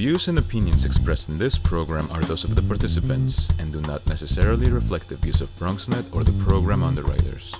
views and opinions expressed in this program are those of the participants and do not necessarily reflect the views of Bronxnet or the program underwriters.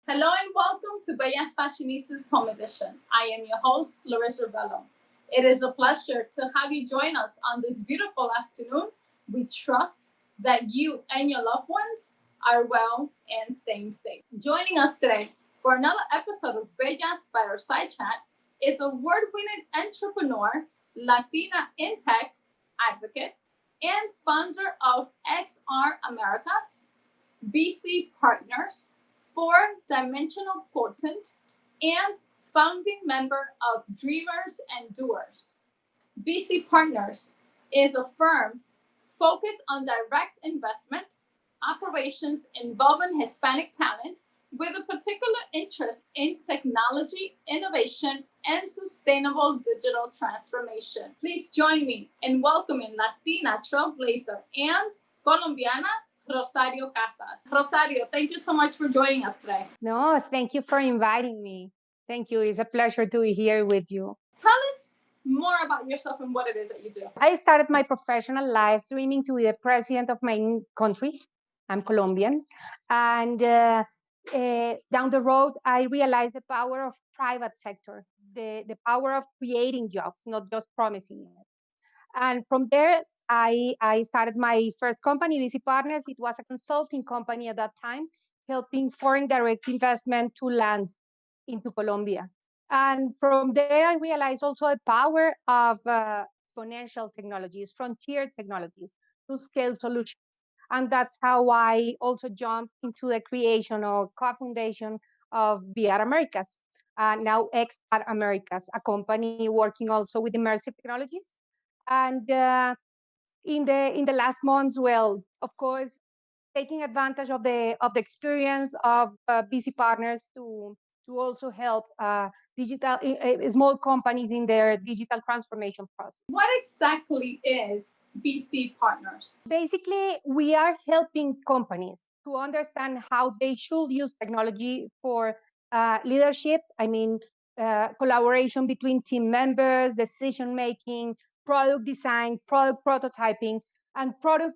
Hello and welcome to Bello's Fashionistas Home Edition. I am your host, Fleriser Bello. It is a pleasure to have you join us on this beautiful afternoon. We trust that you and your loved ones are well and staying safe. Joining us today for another episode of Bello's Fireside Chat is award-winning entrepreneur, Latina in Tech advocate, and founder of XR Americas, BC Partners, four-dimensional portent, and founding member of Dreamers and Doers. BC Partners is a firm focused on direct investment operations involving Hispanic talent with a particular interest in technology, innovation, and sustainable digital transformation. Please join me in welcoming Latina trailblazer and Colombiana Rosario Casas. Rosario, thank you so much for joining us today. No, thank you for inviting me. Thank you. It's a pleasure to be here with you. Tell us more about yourself and what it is that you do. I started my professional life dreaming to be the president of my country. I'm Colombian. And down the road, I realized the power of private sector, the power of creating jobs, not just promising it. And from there, I started my first company, BC Partners. It was a consulting company at that time, helping foreign direct investment to land into Colombia. And from there, I realized also the power of financial technologies, frontier technologies to scale solutions. And that's how I also jumped into the creation or co-foundation of VR Americas, now XR Americas, a company working also with immersive technologies. And in the last months, well, of course, taking advantage of the experience of BC Partners to also help digital small companies in their digital transformation process. What exactly is BC Partners? Basically, we are helping companies to understand how they should use technology for leadership. I mean, collaboration between team members, decision making, product design, product prototyping, and product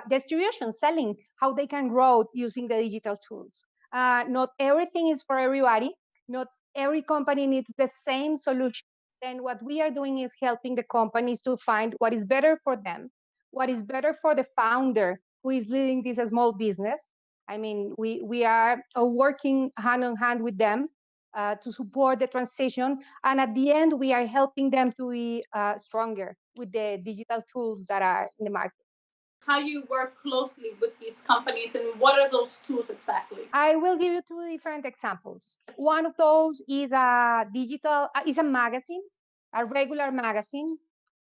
distribution, selling, how they can grow using the digital tools. Not everything is for everybody. Not every company needs the same solution. Then what we are doing is helping the companies to find what is better for them, what is better for the founder who is leading this small business. I mean, we are working hand in hand with them to support the transition. And at the end, we are helping them to be stronger with the digital tools that are in the market. How you work closely with these companies and what are those tools exactly? I will give you two different examples. One of those is a magazine, a regular magazine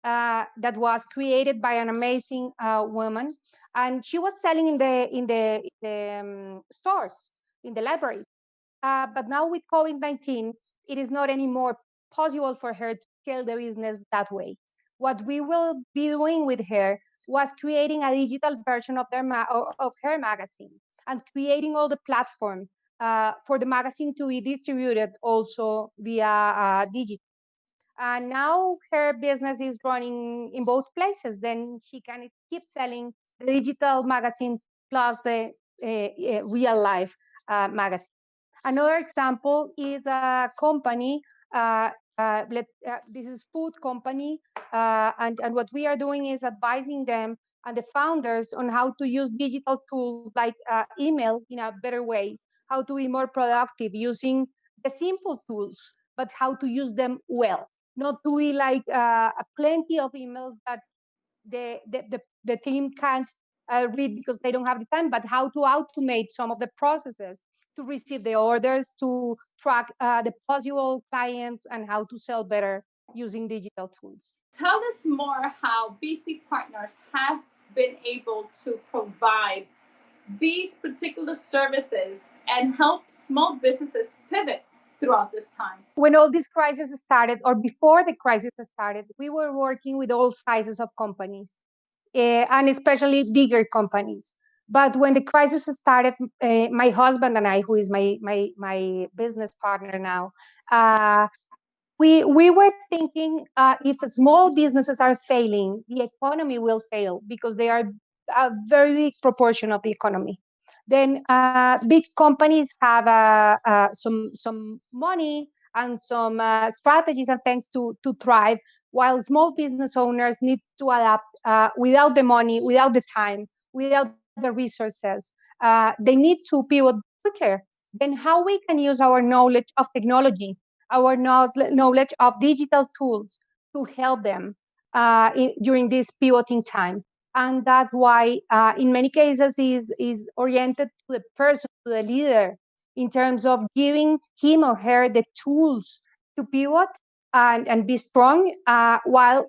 that was created by an amazing woman, and she was selling in the stores, in the libraries. But now with COVID-19, it is not anymore possible for her to scale the business that way. What we will be doing with her was creating a digital version of of her magazine and creating all the platform for the magazine to be distributed also via digital. And now her business is running in both places. Then she can keep selling the digital magazine plus the real life magazine. Another example is a company. This is food company, and what we are doing is advising them and the founders on how to use digital tools like email in a better way, how to be more productive using the simple tools, but how to use them well, not to be like plenty of emails that the team can't read because they don't have the time, but how to automate some of the processes to receive the orders, to track the possible clients, and how to sell better using digital tools. Tell us more how BC Partners has been able to provide these particular services and help small businesses pivot throughout this time. When all this crisis started, or before the crisis started, we were working with all sizes of companies, and especially bigger companies. But when the crisis started, my husband and I, who is my business partner now, we were thinking, if small businesses are failing, the economy will fail because they are a very big proportion of the economy. Then big companies have some money and some strategies and things to thrive, while small business owners need to adapt without the money, without the time, without the resources. They need to pivot quicker. Then how we can use our knowledge of technology, our knowledge of digital tools to help them during this pivoting time. And that's why, in many cases, is oriented to the person, to the leader, in terms of giving him or her the tools to pivot and be strong, while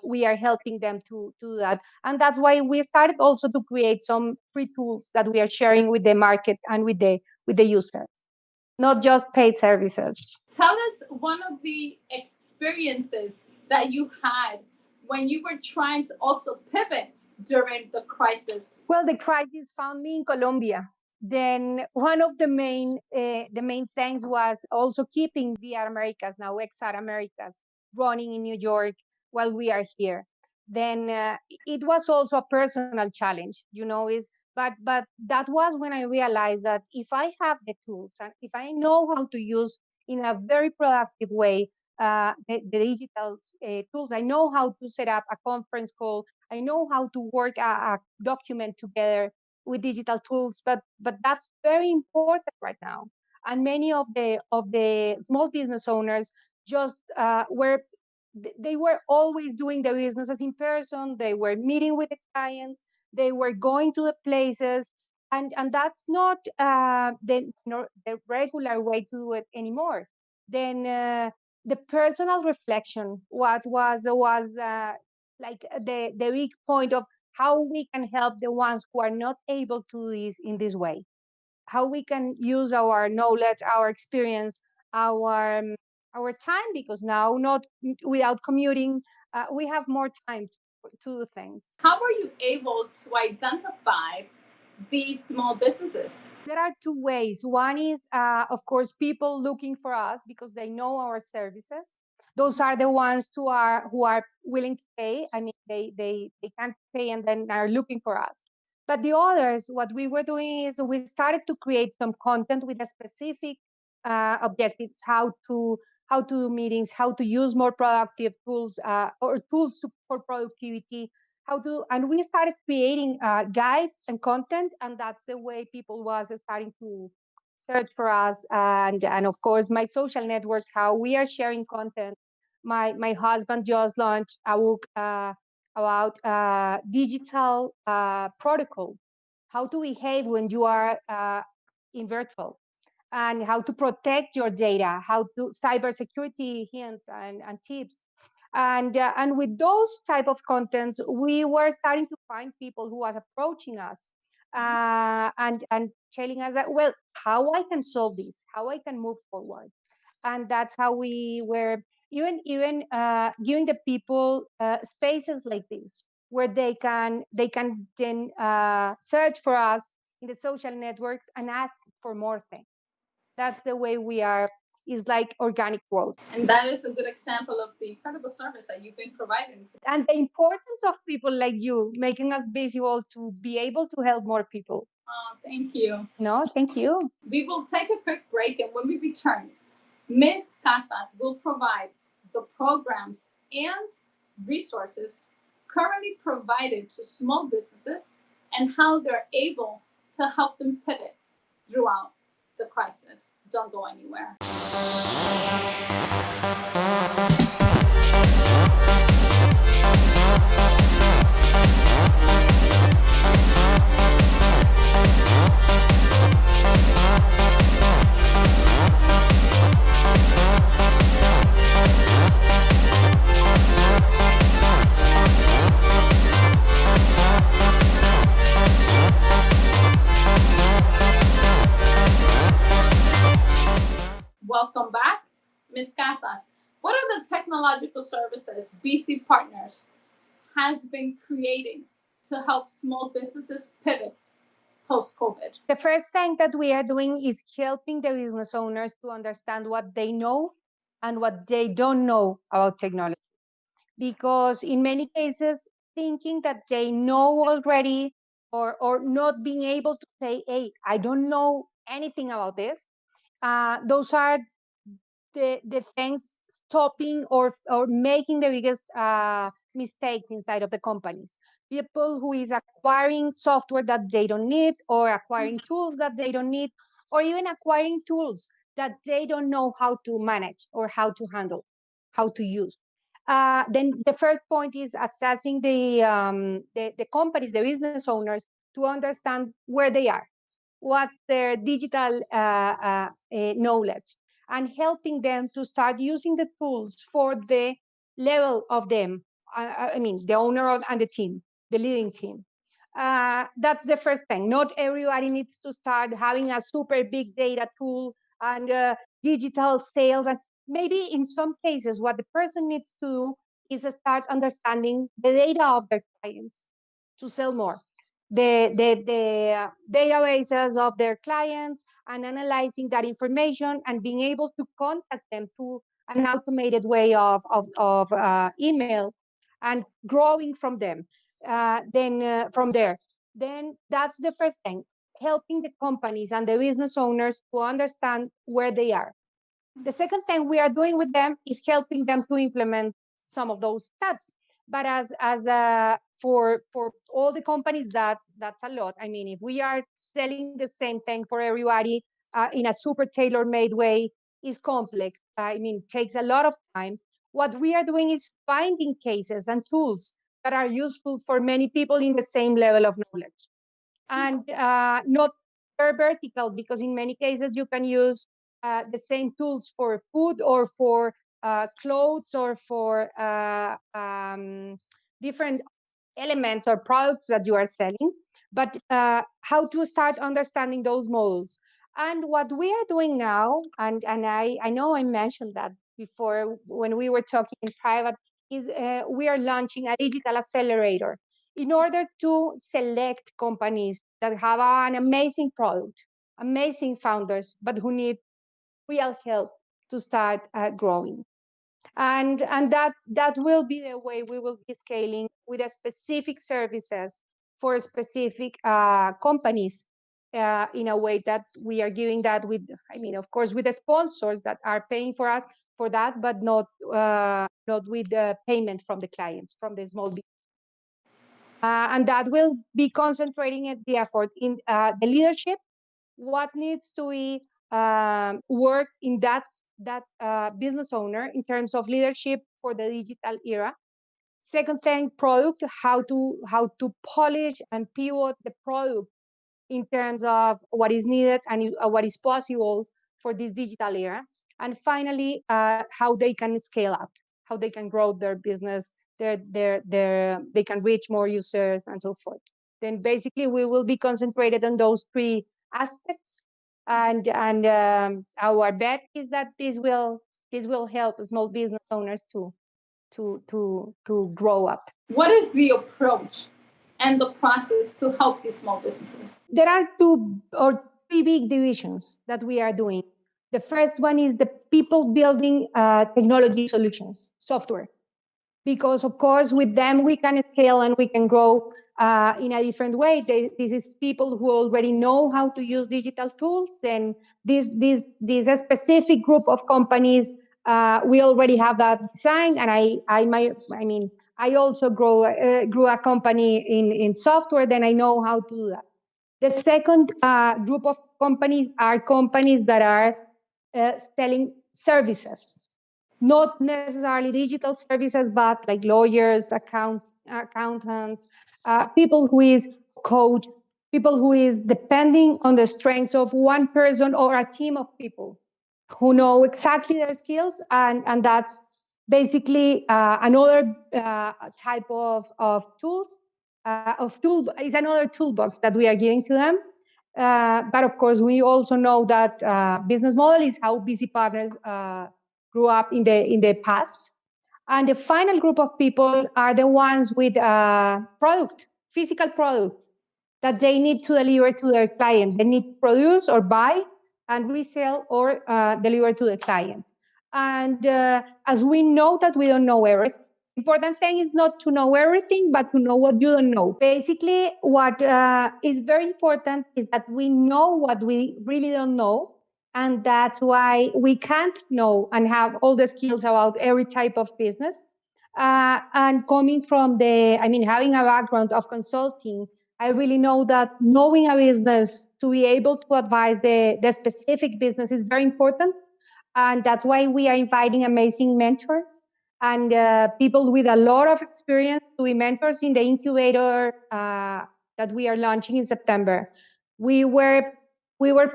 we are helping them to do that. And that's why we started also to create some free tools that we are sharing with the market and with the user, not just paid services. Tell us one of the experiences that you had when you were trying to also pivot during the crisis. Well, the crisis found me in Colombia. Then one of the main things was also keeping Via Americas, now XR Americas, running in New York while we are here. Then it was also a personal challenge, is but that was when I realized that if I have the tools and if I know how to use in a very productive way the digital tools, I know how to set up a conference call, I know how to work a document together with digital tools, but that's very important right now. And many of the small business owners just they were always doing their businesses in person. They were meeting with the clients. They were going to the places, and that's not the regular way to do it anymore. Then the personal reflection, what was like the big point of how we can help the ones who are not able to do this in this way, how we can use our knowledge, our experience, our time, because now, not without commuting, we have more time to do things. How were you able to identify these small businesses? There are two ways. One is, of course, people looking for us because they know our services. Those are the ones who are willing to pay. I mean, they can't pay and then are looking for us. But the others, what we were doing is we started to create some content with a specific objectives, how to do meetings, how to use more productive tools, or tools for productivity, and we started creating guides and content, and that's the way people was starting to search for us. And of course, my social network, how we are sharing content. My husband just launched a book about digital protocol, how to behave when you are in virtual, and how to protect your data, how to cybersecurity hints and tips. And with those type of contents, we were starting to find people who was approaching us and telling us that, well, how I can solve this, how I can move forward. And that's how we were even giving the people spaces like this, where they can then search for us in the social networks and ask for more things. That's the way we are, is like organic growth. And that is a good example of the incredible service that you've been providing. And the importance of people like you making us visible to be able to help more people. Oh, thank you. No, thank you. We will take a quick break, and when we return, Ms. Casas will provide the programs and resources currently provided to small businesses and how they're able to help them pivot throughout the crisis. Don't go anywhere. technological services BC Partners has been creating to help small businesses pivot post-COVID? The first thing that we are doing is helping the business owners to understand what they know and what they don't know about technology. Because in many cases, thinking that they know already or not being able to say, hey, I don't know anything about this, those are the things stopping or making the biggest mistakes inside of the companies. People who is acquiring software that they don't need, or acquiring tools that they don't need, or even acquiring tools that they don't know how to manage or how to handle, how to use. Then the first point is assessing the companies, the business owners, to understand where they are, what's their digital knowledge, and helping them to start using the tools for the level of them. I mean, the owner and the team, the leading team. That's the first thing. Not everybody needs to start having a super big data tool and digital sales. And maybe in some cases, what the person needs to do is start understanding the data of their clients to sell more, the databases of their clients, and analyzing that information and being able to contact them through an automated way of email, and growing from them. Then from there, then that's the first thing, helping the companies and the business owners to understand where they are. The second thing we are doing with them is helping them to implement some of those steps. But for all the companies, that's a lot. I mean, if we are selling the same thing for everybody in a super tailor-made way, is complex. I mean, takes a lot of time. What we are doing is finding cases and tools that are useful for many people in the same level of knowledge, and not per vertical, because in many cases you can use the same tools for food or for clothes or for different elements or products that you are selling, but how to start understanding those models. And what we are doing now, and I know I mentioned that before when we were talking in private, is we are launching a digital accelerator in order to select companies that have an amazing product, amazing founders, but who need real help to start growing. And that will be the way we will be scaling, with a specific services for specific companies, in a way that we are giving that with, I mean, of course, with the sponsors that are paying for us for that, but not with the payment from the clients, from the small business. And that will be concentrating the effort in the leadership, what needs to be work in that business owner in terms of leadership for the digital era. Second thing, product, how to polish and pivot the product in terms of what is needed and what is possible for this digital era. And finally, how they can scale up, how they can grow their business, they can reach more users and so forth. Then basically we will be concentrated on those three aspects, and our bet is that this will help small business owners to grow up. What is the approach and the process to help these small businesses? There are two or three big divisions that we are doing. The first one is the people building technology solutions, software, because of course with them we can scale and we can grow in a different way. This is people who already know how to use digital tools. Then this specific group of companies, we already have that design. And I also grew a company in software, then I know how to do that. The second group of companies are companies that are selling services, not necessarily digital services, but like lawyers, accountants, people who is coach, people who is depending on the strengths of one person or a team of people who know exactly their skills, and that's basically another type of tools. Is another toolbox that we are giving to them. But of course, we also know that business model is how BC Partners grew up in the past. And the final group of people are the ones with product, physical product that they need to deliver to their client. They need to produce or buy and resell or deliver to the client. And as we know that we don't know everything, important thing is not to know everything, but to know what you don't know. Basically, what is very important is that we know what we really don't know. And that's why we can't know and have all the skills about every type of business. And coming from having a background of consulting, I really know that knowing a business to be able to advise the specific business is very important. And that's why we are inviting amazing mentors and people with a lot of experience to be mentors in the incubator that we are launching in September. We were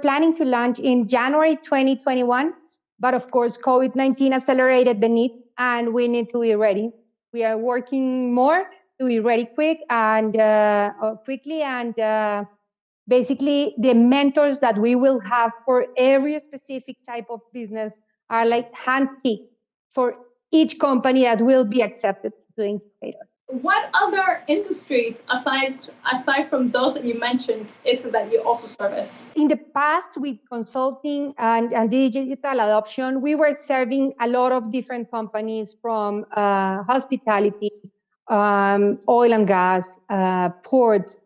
planning to launch in January 2021, but of course, COVID-19 accelerated the need and we need to be ready. We are working more to be ready quickly and basically the mentors that we will have for every specific type of business are like handpicked for each company that will be accepted to the incubator. What other industries, aside from those that you mentioned, is it that you also service? In the past, with consulting and digital adoption, we were serving a lot of different companies from hospitality, oil and gas, ports,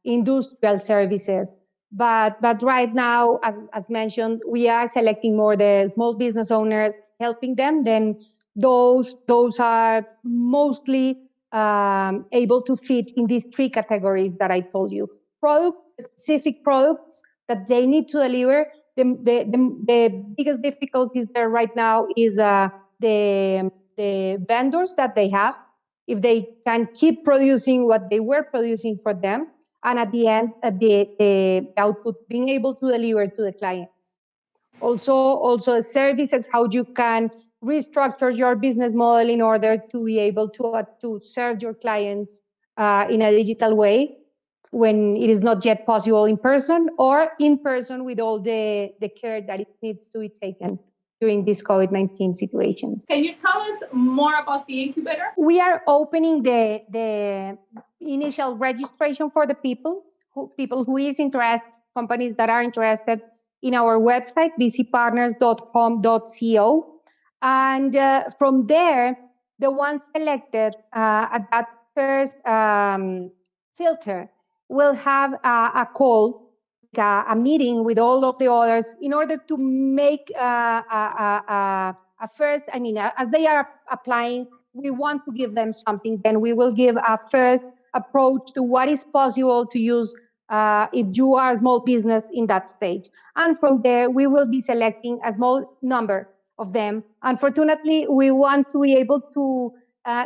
industrial services. But right now, as mentioned, we are selecting more the small business owners, helping them. Then those are mostly able to fit in these three categories that I told you. Specific products that they need to deliver. The biggest difficulties there right now is the vendors that they have, if they can keep producing what they were producing for them, and at the end, the output being able to deliver to the clients. Also services, how you can restructure your business model in order to be able to serve your clients in a digital way when it is not yet possible in person, or in person with all the care that it needs to be taken during this COVID-19 situation. Can you tell us more about the incubator? We are opening the initial registration for the people who is interested, companies that are interested in our website, bcpartners.com.co. And from there, the ones selected at that first filter will have a call, a meeting with all of the others in order to make a first, as they are applying, we want to give them something. Then we will give a first approach to what is possible to use if you are a small business in that stage. And from there, we will be selecting a small number of them. Unfortunately, we want to be able to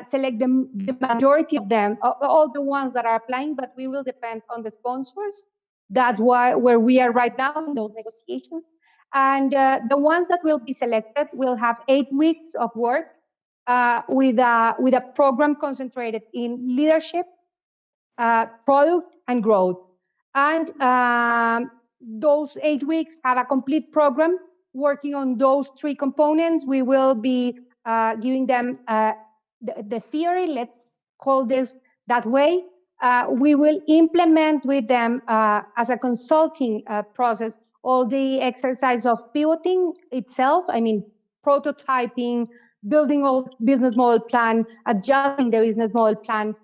select the majority of them, all the ones that are applying, but we will depend on the sponsors. That's where we are right now in those negotiations. And the ones that will be selected will have 8 weeks of work with a program concentrated in leadership, product, and growth. And those 8 weeks have a complete program working on those three components. We will be giving them the theory, let's call this that way. We will implement with them as a consulting process all the exercise of pivoting itself, prototyping, building all business model plan, adjusting the business model plan.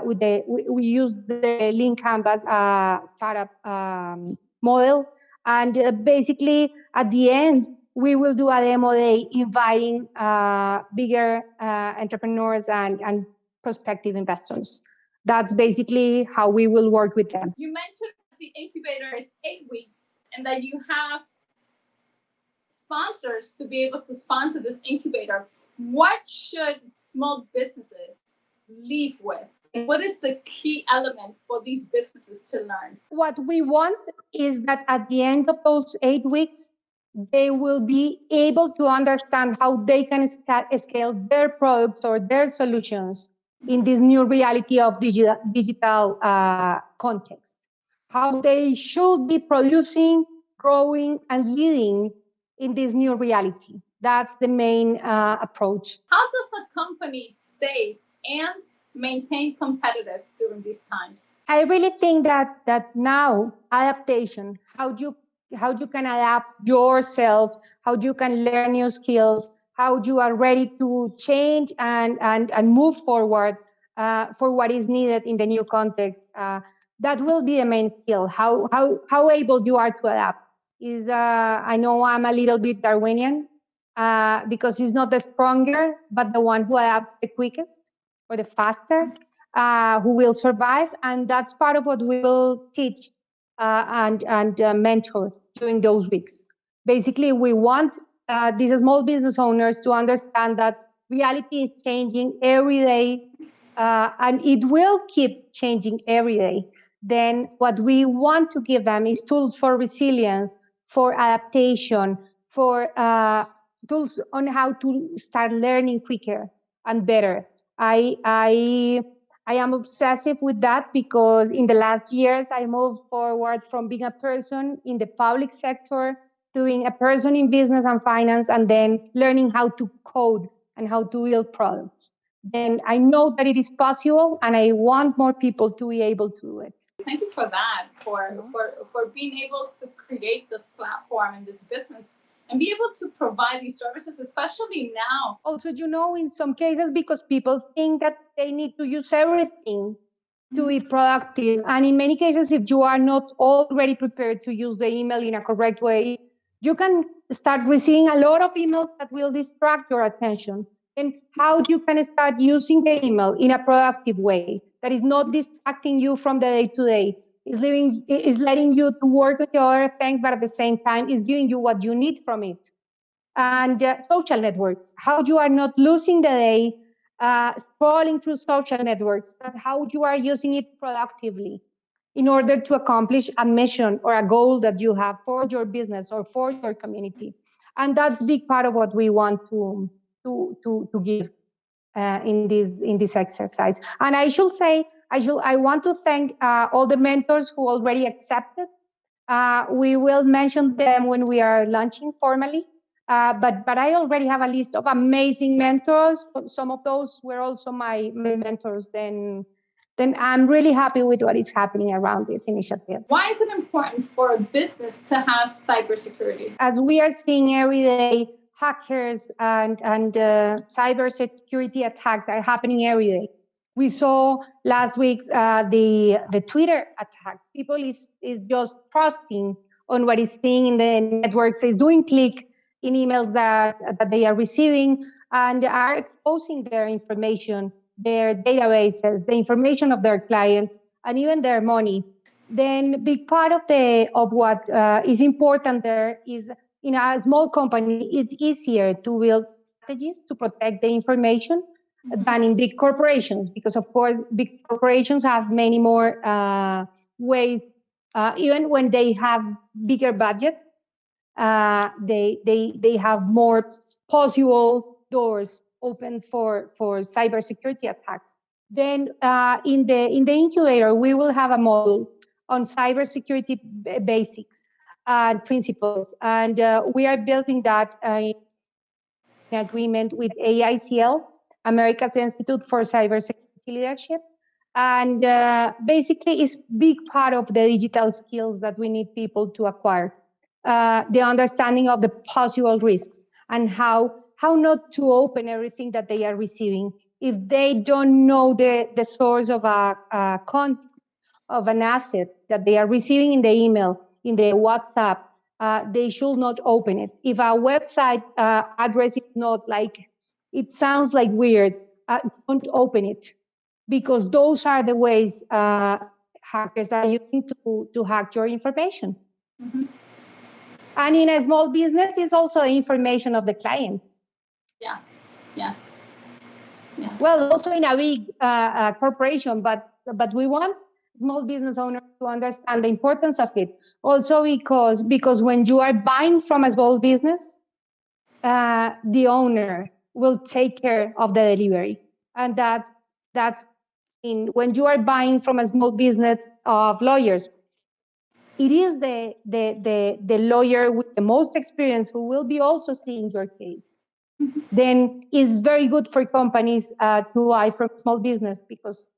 We use the Lean Canvas startup model, and basically at the end we will do a demo day inviting bigger entrepreneurs and prospective investors. That's basically how we will work with them. You mentioned that the incubator is 8 weeks and that you have sponsors to be able to sponsor this incubator. What should small businesses leave with? What is the key element for these businesses to learn? What we want is that at the end of those 8 weeks, they will be able to understand how they can scale their products or their solutions in this new reality of digital context. How they should be producing, growing, and leading in this new reality. That's the main approach. How does a company stay and maintain competitive during these times? I really think that now adaptation, how you can adapt yourself, how you can learn new skills, how you are ready to change and move forward for what is needed in the new context. That will be the main skill. How able you are to adapt is. I know I'm a little bit Darwinian because it's not the stronger, but the one who adapts the quickest or the faster who will survive. And that's part of what we will teach and mentor during those weeks. Basically, we want these small business owners to understand that reality is changing every day and it will keep changing every day. Then what we want to give them is tools for resilience, for adaptation, for tools on how to start learning quicker and better. I am obsessive with that because in the last years I moved forward from being a person in the public sector to being a person in business and finance, and then learning how to code and how to build products. Then I know that it is possible, and I want more people to be able to do it. Thank you for that, for being able to create this platform and this business and be able to provide these services, especially now. Also, in some cases, because people think that they need to use everything to be productive. And in many cases, if you are not already prepared to use the email in a correct way, you can start receiving a lot of emails that will distract your attention. And how you can start using the email in a productive way that is not distracting you from the day to day, is letting you to work with the other things, but at the same time is giving you what you need from it. And social networks, how you are not losing the day scrolling through social networks, but how you are using it productively in order to accomplish a mission or a goal that you have for your business or for your community. And that's a big part of what we want to give in this exercise. And I should say, I want to thank all the mentors who already accepted. We will mention them when we are launching formally. But I already have a list of amazing mentors. Some of those were also my mentors. Then I'm really happy with what is happening around this initiative. Why is it important for a business to have cybersecurity? As we are seeing every day, hackers and cybersecurity attacks are happening every day. We saw last week's the Twitter attack. People is just trusting on what is seeing in the networks, is doing click in emails that they are receiving and are exposing their information, their databases, the information of their clients, and even their money. Then big part of what is important there is in a small company it's easier to build strategies to protect the information than in big corporations, because of course big corporations have many more ways, even when they have bigger budget, they have more possible doors open for cybersecurity attacks. Then in the incubator, we will have a model on cybersecurity basics and principles, and we are building that in agreement with AICL, America's Institute for Cybersecurity Leadership. And basically, it's big part of the digital skills that we need people to acquire. The understanding of the possible risks and how not to open everything that they are receiving. If they don't know the source of a content of an asset that they are receiving in the email, in the WhatsApp, they should not open it. If a website address is not like, it sounds like weird, don't open it, because those are the ways hackers are using to hack your information. Mm-hmm. And in a small business, it's also the information of the clients. Yes, yes. Yes. Well, also in a big corporation, but we want small business owners to understand the importance of it. Also because when you are buying from a small business, the owner will take care of the delivery, and that's when you are buying from a small business of lawyers. it is the lawyer with the most experience who will be also seeing your case, then it's very good for companies to buy from small business because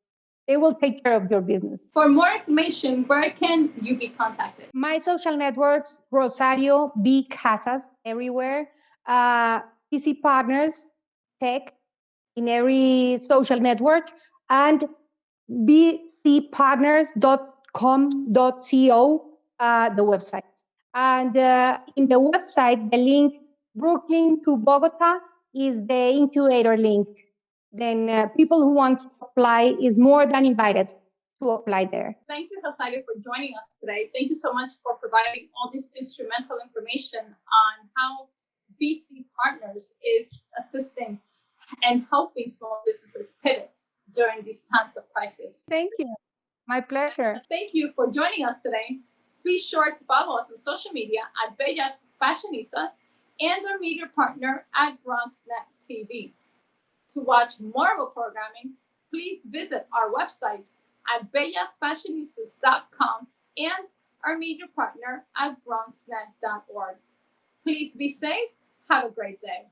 they will take care of your business. For more information, where can you be contacted? My social networks, Rosario, B Casas, everywhere. PC Partners, Tech, in every social network, and bcpartners.com.co, the website. And in the website, the link Brooklyn to Bogota is the incubator link. Then people who want to apply is more than invited to apply there. Thank you, Rosario, for joining us today. Thank you so much for providing all this instrumental information on how BC Partners is assisting and helping small businesses pivot during these times of crisis. Thank you. My pleasure. Thank you for joining us today. Be sure to follow us on social media at Bellas Fashionistas and our media partner at Bronxnet TV. To watch more of our programming, please visit our websites at bellasfashionistas.com and our media partner at bronxnet.org. Please be safe. Have a great day.